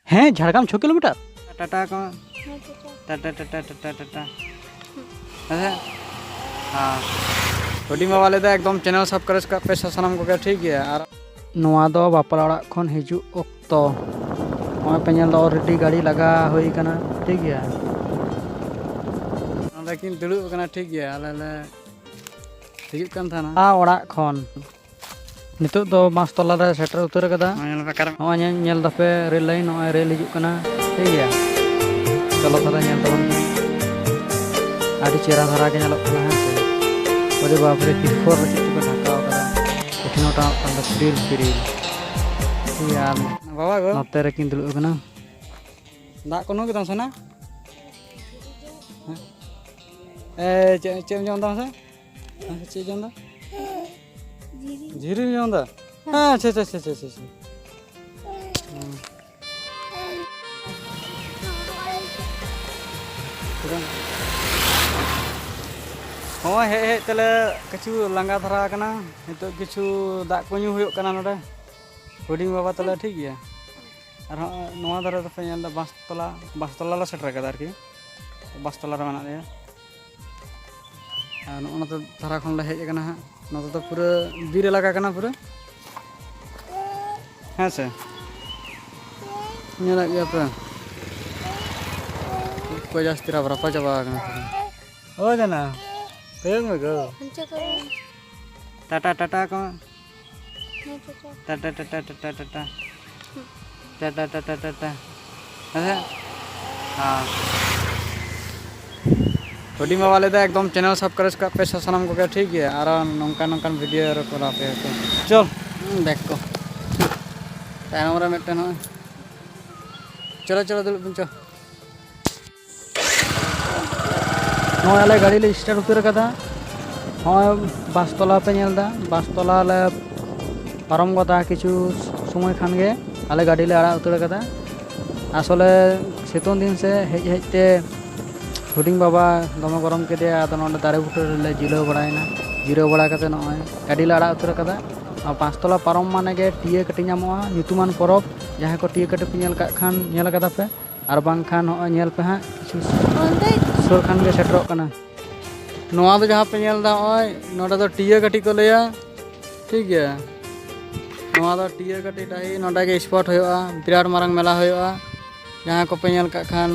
हैं झाड़ग्राम 6 किलोमीटर टाटा को टाटा टाटा टाटा टाटा अच्छा हाँ हुडिंग बाबा लेदा एकदम चैनल सब्सक्राइब का पे सानम को ठीक है और नोआ दो बापला ओड़ा खन हिजु ओक्तो नोआ पे नेल दो ऑलरेडी गाड़ी लगा होई कना ठीक है लेकिन दुड़ुब कना ठीक है आले ले हिजु कन थाना आ ओड़ा खन नितो दो मास्तला रे सेटर उतर कदा नेल बेकार नोआ नेल दपे रेल लाइन नोआ रेल हिजु कना ठीक है चलो ताला नेल तबन आदि चेहरा धरा के नेलो कना है ओरे बाप रे तिरफोर रे चित को ढाकाव कदा एखिनोटा अंदर फ्रील फ्रील यार बाबा गो नते रे किन दुड़ुब कना दा कोनो के सोना ए चेम जोंदा से चे जोंदा जीरी जोंदा हां छे छे छे छे छे हाँ हे हे तले किछु लंगा धरा कना नितो किछु दा को न्यू हुयो कना नोडे हुडिंग बाबा तले ठीक गया और नोआ धरे तो पे नेल बासतला ला सेटर कदा आरकी बासतला रे मना रे और तो धारा खन ले हेज कना हा नोते तो पूरा बीर इलाका कना पूरा हाँ से नेला गया पे कोई जास्ती रा बरापा चाबा कना ओ जना कयंग गो टाटा टाटा को टाटा टाटा टाटा टाटा टाटा टाटा टाटा अच्छा हाँ हुडिंग बाबा लेदा एकदम चैनल सब्सक्राइब का पे सानम को ठीक है और नौका नौकान वीडियो रे कोला पे चल देख को तायनम रे मिटन हो चलो चलो दुल पंचो नोआ ले गाड़ी ले स्टार्ट उतर कदा हाँ बासतला पे नेलदा बासतला ले पारम गदा किछु समय खान गे आले गाड़ी ले आड़ा उतर कदा आसले सितुन दिन से हेज हेजते हुडिंग बाबा दमे गरम के दे आदो नोडे दारे बुटर ले जिलो बड़ायना जिरो बड़ा कते नय गाड़ी ले आड़ा उतर कदा आ पांचतला पारम माने गे टीए कटि नामोआ ᱧᱩᱛᱩᱢᱟᱱ ᱯᱚᱨᱚᱵ ᱡᱟᱦᱟᱸ ᱠᱚ ᱴᱤᱭᱮ ᱠᱟᱴᱤ ᱯᱮ ᱧᱮᱞ ᱠᱟᱜ ᱠᱷᱟᱱ ᱧᱮᱞ ᱠᱟᱫᱟ ᱯᱮ ᱟᱨ ᱵᱟᱝ ᱠᱷᱟन ᱱᱚᱜᱼᱚᱭ ᱧᱮᱞ ᱯᱮ ᱦᱟᱸᱜ ᱠᱤᱪᱷᱩ ᱥᱩᱨ ᱠᱷᱟᱱ ᱜᱮ ᱥᱮᱴᱮᱨᱚᱜ ᱠᱟᱱᱟ नोआ तो जहाँ पे नेल दा ओय नोडे तो टीए कटि को लेया ठीक है नोआ तो टीए कटि टाही नोडे के स्पॉट होयोआ बिराट मारंग मेला होयोआ जहाँ को पे नेल काग खान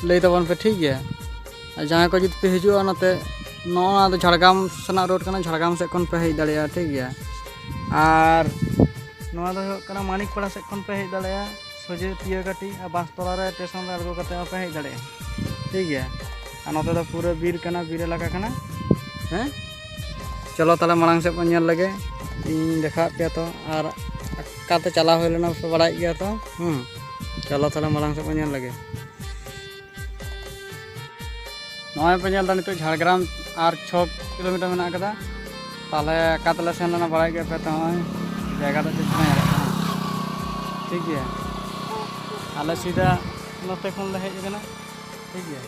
लई तबन पे ठीक है जहाँ को जुद पे हिजुआ नते नोआ तो झाड़ग्राम सना रोड कना झाड़ग्राम से कोन पे हेज दाड़िया ठीक है और नोआ तो कना मानिकपाड़ा से कोन पे हेज दाड़िया सोजे टीए कटि आ बासतला रे स्टेशन रे अड़गो कते पे हेज दाड़िया ठीक है और नोते तो पूरा बीर कना बीर इलाका कना हैं चलो ताले मांग से बन नेल लगे इन देखा पे तो और काते चला होय लेना पे बड़ाई गया तो चलो ताले मांग से बन नेल लगे नोय पे नेल दा नितो झाड़ग्राम और 6 किलोमीटर मेना कदा ताले कातले सेन लेना बड़ाई गया पे तो जगह तो ठीक ठीक है आले सीधा नोते खन ले हेज कना ठीक है